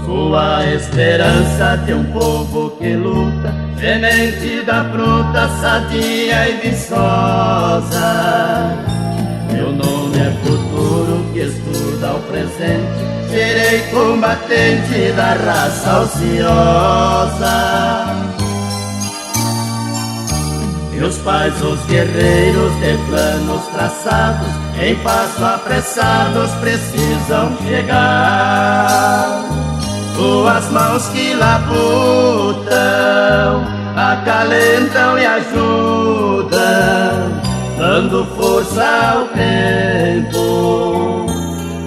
Sua esperança de um povo que luta, semente da fruta sadia e viçosa. Meu nome é futuro que estuda o presente, serei combatente da raça ociosa. Meus pais, os guerreiros de planos traçados, em passo apressados precisam chegar. Suas mãos que labutam, acalentam e ajudam, dando força ao tempo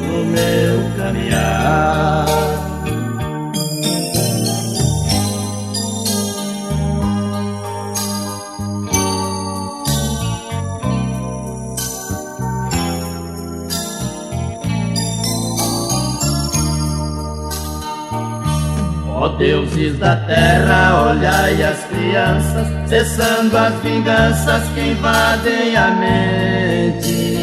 no meu caminhar. Ó deuses da terra, olhai as crianças, cessando as vinganças que invadem a mente.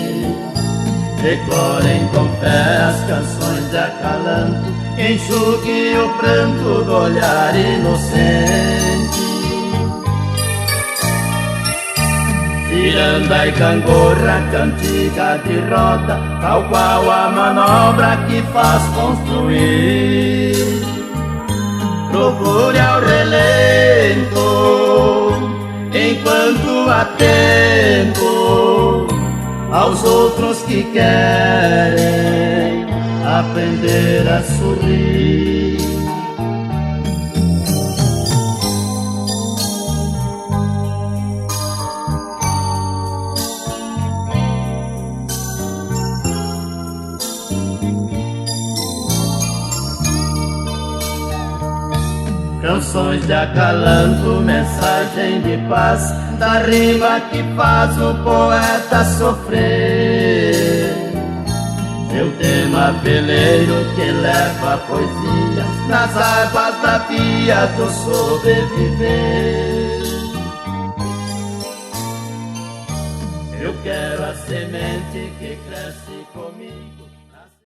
Decorem com fé as canções de acalanto, enxugue o pranto do olhar inocente. Ciranda e gangorra, cantiga de roda, tal qual a manobra que faz construir. Procure ao relento, enquanto há tempo, aos outros que querem aprender a sorrir. Canções de acalanto, mensagem de paz, da rima que faz o poeta sofrer. Seu tema peleiro que leva poesias nas águas da via do sobreviver. Eu quero a semente que